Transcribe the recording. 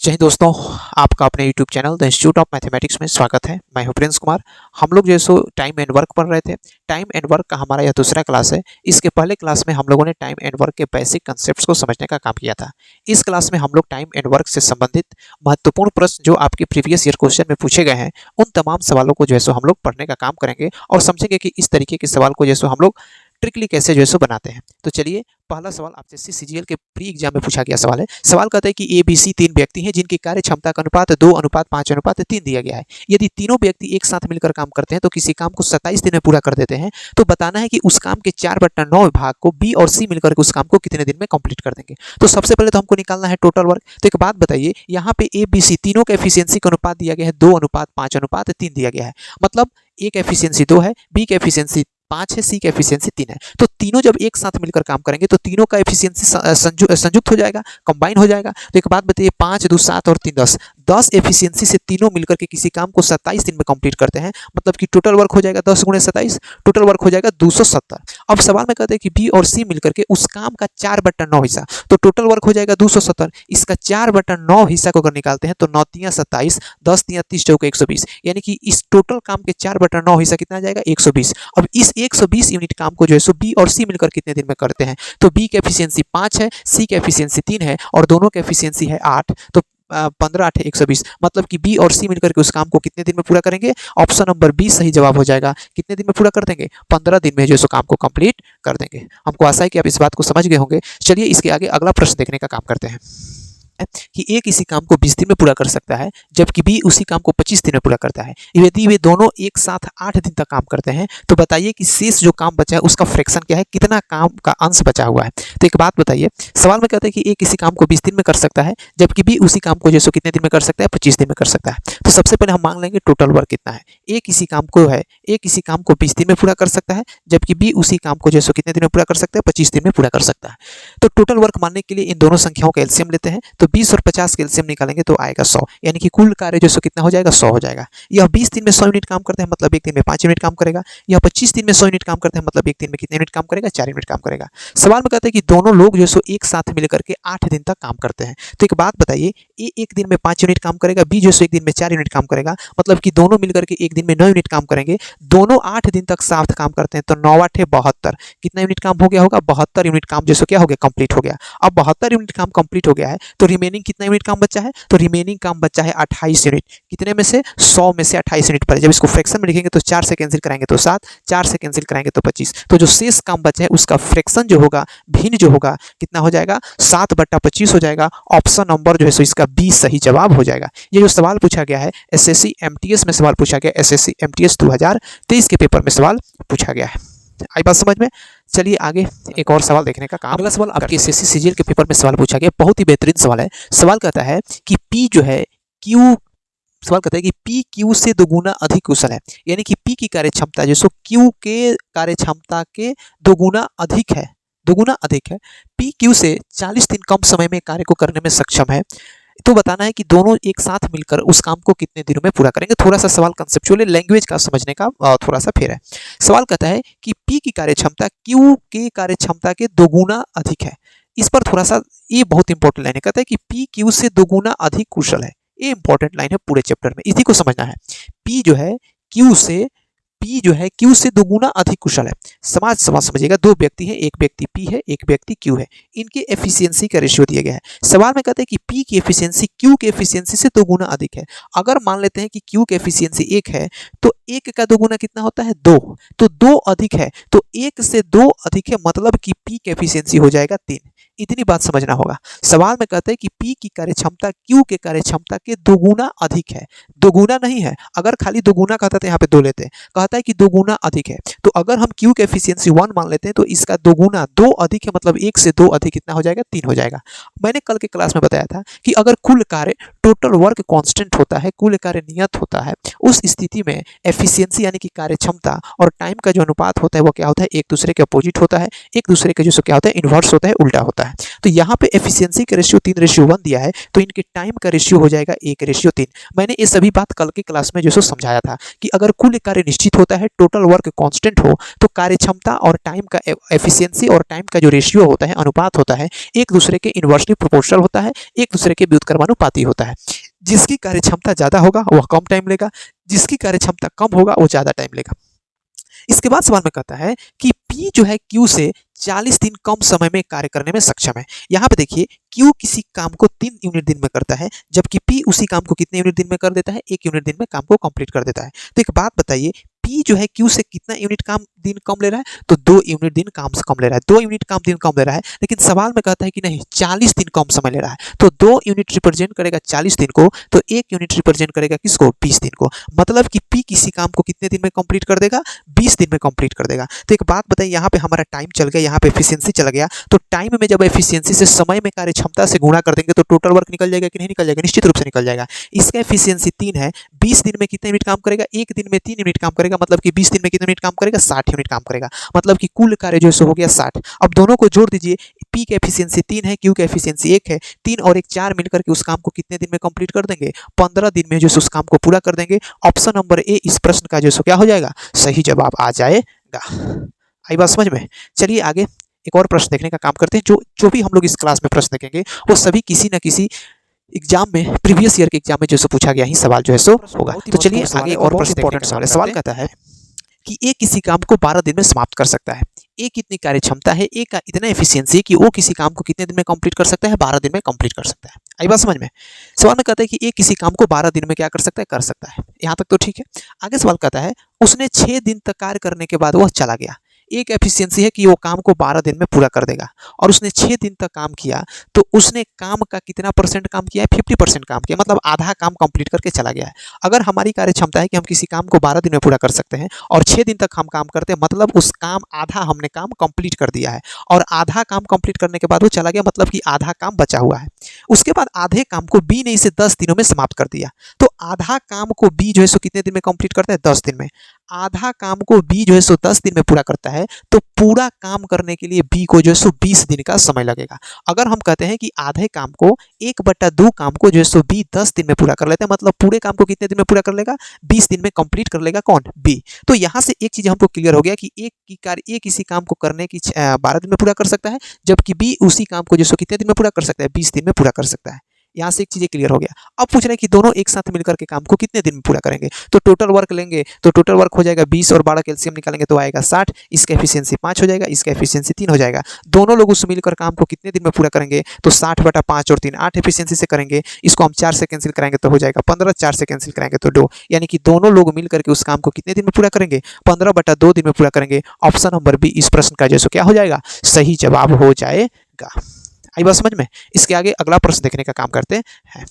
जय हिंद दोस्तों, आपका अपने YouTube channel the institute of mathematics में स्वागत है। मैं हूं प्रिंस कुमार। हम लोग जो है सो टाइम एंड वर्क पढ़ रहे थे। टाइम एंड वर्क का हमारा यह दूसरा क्लास है। इसके पहले क्लास में हम लोगों ने टाइम एंड वर्क के बेसिक कंसेप्ट्स को समझने का काम किया था। इस क्लास में हम लोग टाइम एंड वर्क से संबंधित महत्वपूर्ण प्रश्न जो आपके प्रीवियस ईयर क्वेश्चन में पूछे गए हैं, उन तमाम सवालों को जो है सो हम लोग पढ़ने का काम करेंगे और समझेंगे कि इस तरीके के सवाल को जो है सो हम लोग ट्रिकली कैसे जो है सो बनाते हैं। तो चलिए, पहला सवाल आपसे सीजीएल के प्री एग्जाम में पूछा गया सवाल है। सवाल कहता है कि ए बी सी तीन व्यक्ति हैं जिनकी कार्य क्षमता का अनुपात 2:5:3 दिया गया है। यदि तीनों व्यक्ति एक साथ मिलकर काम करते हैं तो किसी काम को 27 दिन में पूरा कर देते हैं, तो बताना है कि उस काम के 4/9 भाग को बी और सी मिलकर के उस काम को कितने दिन में कंप्लीट कर देंगे। तो सबसे पहले तो हमको निकालना है टोटल वर्क। तो एक बात बताइए, यहाँ पे ए बी सी तीनों का एफिशिएंसी का अनुपात दिया गया है 2:5:3 दिया गया है। मतलब ए का एफिशिएंसी 2 है, बी का एफिशिएंसी 5 है, सी का एफिशिएंसी 3 है। तो तीनों जब एक साथ मिलकर काम करेंगे तो तीनों का एफिशिएंसी संयुक्त हो जाएगा, कंबाइन हो जाएगा। तो एक बात बताइए, 5 2 7 और 3 10, 10 एफिशिएंसी से तीनों मिलकर के किसी काम को 27 दिन में कंप्लीट करते हैं। मतलब कि टोटल वर्क हो जाएगा 10 × 27, टोटल वर्क हो जाएगा 270। अब सवाल में कहते हैं कि बी और सी मिलकर के उस काम का 4/9 हिस्सा, तो टोटल वर्क हो जाएगा 270। इसका 4/9 हिस्सा को अगर निकालते हैं तो 9 × 27, 10 × 30 = 120, यानी कि इस टोटल काम के 4/9 हिस्सा कितना आ जाएगा 120। अब इस 120 यूनिट काम को जो है सो बी और सी मिलकर कितने दिन में करते हैं, तो बी की एफिशिएंसी 5 है, सी की एफिशिएंसी 3 है और दोनों की एफिशिएंसी है 8। तो 15 8 120, मतलब कि बी और सी मिलकर के उस काम को कितने दिन में पूरा करेंगे। ऑप्शन नंबर बी सही जवाब हो जाएगा। कितने दिन में पूरा कर देंगे, 15 दिन में जो है सो काम को कंप्लीट कर देंगे। हमको आशा है कि आप इस बात को समझ गए होंगे। चलिए इसके आगे अगला प्रश्न देखने का काम करते हैं कि ए किसी काम को 20 दिन में पूरा कर सकता है जबकि बी उसी काम को 25 दिन में पूरा करता है। यदि वे दोनों एक साथ 8 दिन तक काम करते हैं तो बताइए कि शेष जो काम बचा है उसका फ्रैक्शन क्या है, कितना काम का अंश बचा हुआ है। तो एक बात बताइए, सवाल में कहते हैं कि ए किसी काम को 20 दिन में कर सकता है जबकि बी उसी काम को जैसे कितने दिन में कर सकता है, 25 दिन में कर सकता है। तो सबसे पहले हम मान लेंगे टोटल वर्क कितना है। ए किसी काम को 20 दिन में पूरा कर सकता है जबकि बी उसी काम को जैसे कितने दिन में पूरा कर सकता है, 25 दिन में पूरा कर सकता है। तो टोटल वर्क मानने के लिए इन दोनों संख्याओं का एलसीएम लेते हैं। तो 20 और 50 का एलसीएम निकालेंगे तो आएगा 100, यानी कि कुल कार्य जो सो कितना हो जाएगा 100 हो जाएगा। यह 20 दिन में 100 यूनिट काम करते हैं, मतलब एक दिन में 5 यूनिट काम करेगा। यह 25 दिन में 100 यूनिट काम करते हैं, मतलब एक दिन में कितने यूनिट काम करेगा, 4 यूनिट काम करेगा। सवाल में कहते हैं कि दोनों लोग जो सो एक साथ मिलकर के 8 दिन तक काम करते हैं। तो एक बात बताइए, ए एक दिन में 5 यूनिट काम करेगा, बी जो सो एक दिन में 4 यूनिट काम करेगा, मतलब कि दोनों मिलकर के एक दिन में 9 यूनिट काम करेंगे। दोनों 8 दिन तक साथ काम करते हैं तो 9 8 72, कितना यूनिट काम हो गया होगा, 72 यूनिट काम जो सो क्या हो गया, कंप्लीट हो गया। अब 72 यूनिट काम कंप्लीट हो गया है तो रिमेनिंग कितना यूनिट काम बचा है, तो रिमेनिंग काम बचा है 28 यूनिट। कितने में से, 100 में से 28 यूनिट पर। जब इसको फ्रैक्शन में लिखेंगे तो 4 से कैंसिल कराएंगे तो 7, 4 से कैंसिल कराएंगे तो 25। तो जो शेष काम बचा है उसका फ्रैक्शन जो होगा, भिन्न जो होगा, कितना हो जाएगा, 7/25 हो जाएगा। ऑप्शन नंबर जो है सो इसका बी सही जवाब हो जाएगा। ये जो सवाल पूछा गया है एसएससी एमटीएस में सवाल पूछा गया, एसएससी एमटीएस 2023 के पेपर में सवाल पूछा गया है। आई बात समझ में। चलिए आगे एक और सवाल देखने का काम। अगला सवाल आपके एसएससी सीजीएल के पेपर में सवाल पूछा गया, बहुत ही बेहतरीन सवाल है। सवाल कहता है कि पी जो है क्यू, सवाल कहता है कि पी क्यू से दोगुना अधिक कुशल है, यानी कि पी की कार्य क्षमता जो सो क्यू के कार्य क्षमता के दोगुना अधिक है, दोगुना अधिक है। पी क्यू से 40 दिन कम समय में कार्य को करने में सक्षम है। तो बताना है कि दोनों एक साथ मिलकर उस काम को कितने दिनों में पूरा करेंगे। थोड़ा सा सवाल कंसेप्चुअल लैंग्वेज का समझने का थोड़ा सा फेर है। सवाल कहता है कि पी की कार्य क्षमता क्यू के कार्य क्षमता के दोगुना अधिक है। इस पर थोड़ा सा, ये बहुत इंपॉर्टेंट लाइन है। कहता है कि पी क्यू से दोगुना अधिक कुशल है। ये इंपॉर्टेंट लाइन है पूरे चैप्टर में, इसी को समझना है। पी जो है क्यू से दोगुना अधिक कुशल है। सवाल समझिएगा, दो व्यक्ति हैं, एक व्यक्ति पी है, एक व्यक्ति क्यू है। इनके एफिशिएंसी का रेशियो दिया गया है। सवाल में कहते हैं कि पी की एफिशिएंसी क्यू के एफिशिएंसी से दोगुना अधिक है। अगर मान लेते हैं कि क्यू की एफिशिएंसी 1 है तो 1 का दोगुना कितना होता है, 2। तो 2 अधिक है, तो 1 से 2 अधिक है, मतलब कि पी की एफिशिएंसी हो जाएगा 3। इतनी बात समझना होगा। सवाल में कहते हैं कि पी की कार्य क्षमता क्यू के कार्य क्षमता के दोगुना अधिक है, दोगुना नहीं है। अगर खाली दोगुना कहता तो यहाँ पे 2 लेते हैं, कहता है कि दोगुना अधिक है। तो अगर हम क्यू के एफिशिएंसी 1 मान लेते हैं तो इसका दोगुना 2 अधिक है, मतलब 1 से 2 अधिक कितना हो जाएगा, 3 हो जाएगा। मैंने कल के क्लास में बताया था कि अगर कुल कार्य टोटल वर्क कांस्टेंट होता है, कुल कार्य नियत होता है, उस स्थिति में एफिशिएंसी यानी कि कार्य क्षमता और टाइम का जो अनुपात होता है वो क्या होता है, एक दूसरे के अपोजिट होता है, एक दूसरे के जो क्या होता है, इन्वर्स होता है, उल्टा होता है। है। तो यहाँ पे एफिशिएंसी का रेशियो 3:1 दिया है, तो इनके टाइम का रेशियो हो जाएगा 1:3। मैंने ये सभी बात कल की क्लास में जो सो समझाया था कि अगर कुल कार्य निश्चित होता है, टोटल वर्क कांस्टेंट हो, तो कार्य क्षमता और टाइम का एफिशिएंसी और टाइम का जो रेशियो होता है, अनुपात होता है, एक दूसरे के इनवर्सली प्रोपोर्शनल होता है, एक दूसरे के व्युत्क्रमानुपाती होता है। जिसकी कार्य क्षमता ज्यादा होगा वह कम टाइम लेगा, जिसकी कार्य क्षमता कम होगा वो ज्यादा टाइम लेगा। इसके बाद सवाल में कहता है कि P जो है Q से 40 दिन कम समय में कार्य करने में सक्षम है। यहाँ पे देखिए Q किसी काम को 3 यूनिट दिन में करता है, जबकि P उसी काम को कितने यूनिट दिन में कर देता है, 1 यूनिट दिन में काम को कंप्लीट कर देता है। तो एक बात बताइए, P जो है Q से कितना यूनिट काम दिन कम ले रहा है, तो 2 यूनिट दिन काम से कम ले रहा है, 2 यूनिट काम दिन कम ले रहा है। लेकिन सवाल में कहता है कि नहीं 40 दिन कम समय ले रहा है, तो 2 यूनिट रिप्रेजेंट करेगा 40 दिन को, तो 1 यूनिट रिप्रेजेंट करेगा किसको, 20 दिन को। मतलब कि P किसी काम को कितने दिन में कंप्लीट कर देगा, 20 दिन में कंप्लीट कर देगा। तो एक बात बताइए, यहाँ पे हमारा टाइम चल गया, यहाँ पे एफिशिएंसी चला गया, तो टाइम में जब एफिशिएंसी से समय में कार्य क्षमता से गुणा कर देंगे तो टोटल वर्क निकल जाएगा कि नहीं निकल जाएगा, निश्चित रूप से निकल जाएगा। इसका एफिशिएंसी 3 है, 20 दिन में कितने यूनिट काम करेगा, 1 दिन में 3 यूनिट काम करेगा, मतलब कि 20 दिन में कितने यूनिट काम करेगा, 60 यूनिट काम करेगा। मतलब कि कुल कार्य जो हो गया 60। अब दोनों को जोड़ दीजिए, P का एफिशिएंसी 3 है, Q का एफिशिएंसी 1 है, 3 और 1 4 मिलकर के उस काम को कितने दिन में कंप्लीट कर देंगे, 15 दिन में जो उस काम को पूरा कर देंगे। ऑप्शन नंबर ए इस प्रश्न का जो क्या हो जाएगा, सही जवाब आ जाएगा। आई बात समझ में। चलिए आगे एक और प्रश्न देखने का काम करते हैं। जो भी हम लोग इस क्लास में प्रश्न देखेंगे वो सभी किसी न किसी एग्जाम में, प्रीवियस ईयर के एग्जाम में जो पूछा गया ही सवाल जो है सो होगा। तो चलिए आगे और प्रश्न इंपॉर्टेंट सवाल कहता है कि ए किसी काम को 12 दिन में समाप्त कर सकता है। ए कितनी कार्य क्षमता है, ए का इतना एफिशिएंसी कि वो किसी काम को कितने दिन में कंप्लीट कर सकता है, 12 दिन में कंप्लीट कर सकता है। आई बात समझ में। सवाल में कहता है कि ए किसी काम को 12 दिन में क्या कर सकता है, कर सकता है। यहाँ तक तो ठीक है। आगे सवाल कहता है उसने 6 दिन तक कार्य करने के बाद वह चला गया। एक एफिशिएंसी है कि वो काम को 12 दिन में पूरा कर देगा, और उसने 6 दिन तक काम किया, तो उसने काम का कितना परसेंट काम किया है, 50% काम किया, मतलब आधा काम कंप्लीट करके चला गया है। अगर हमारी कार्य क्षमता है कि हम किसी काम को 12 दिन में पूरा कर सकते हैं और 6 दिन तक हम काम करते हैं, मतलब उस काम आधा हमने काम कंप्लीट कर दिया है, और आधा काम कंप्लीट करने के बाद वो चला गया, मतलब कि आधा काम बचा हुआ है। उसके बाद आधे काम को बी ने इसे 10 दिनों में समाप्त कर दिया। तो आधा काम को बी जो है सो कितने दिन में कंप्लीट करता है, 10 दिन में। आधा काम को बी जो है सो 10 दिन में पूरा करता है, तो पूरा काम करने के लिए बी को जो है सो 20 दिन का समय लगेगा। अगर हम कहते हैं कि आधे काम को 1/2 काम को जो है सो बी 10 दिन में पूरा कर लेते हैं, मतलब पूरे काम को कितने दिन में पूरा कर लेगा, 20 दिन में कंप्लीट कर लेगा कौन, बी। तो यहाँ से एक चीज हमको क्लियर हो गया कि एक किसी काम को करने की 12 दिन में पूरा कर सकता है, जबकि बी उसी काम को जो सो कितने दिन में पूरा कर सकता है, 20 दिन में पूरा कर सकता है। यहाँ से एक चीज़ क्लियर हो गया। अब पूछ रहे हैं कि दोनों एक साथ मिलकर के काम को कितने दिन में पूरा करेंगे, तो टोटल वर्क लेंगे, तो टोटल वर्क हो जाएगा 20 और 12 कैल्शियम निकालेंगे तो आएगा 60। इसका एफिशिएंसी 5 हो जाएगा, इसका एफिशिएंसी 3 हो जाएगा। दोनों लोग उस मिलकर काम को कितने दिन में पूरा करेंगे, तो 60/5 और 3 8 एफिशिएंसी से करेंगे। इसको हम 4 से कैंसिल कराएंगे तो हो जाएगा 15, 4 से कैंसिल कराएंगे तो 2, यानी कि दोनों लोग मिलकर के उस काम को कितने दिन में पूरा करेंगे, 15/2 दिन में पूरा करेंगे। ऑप्शन नंबर बी इस प्रश्न का जैसे क्या हो जाएगा, सही जवाब हो जाएगा। आई बात समझ में। इसके आगे अगला प्रश्न देखने का काम करते हैं।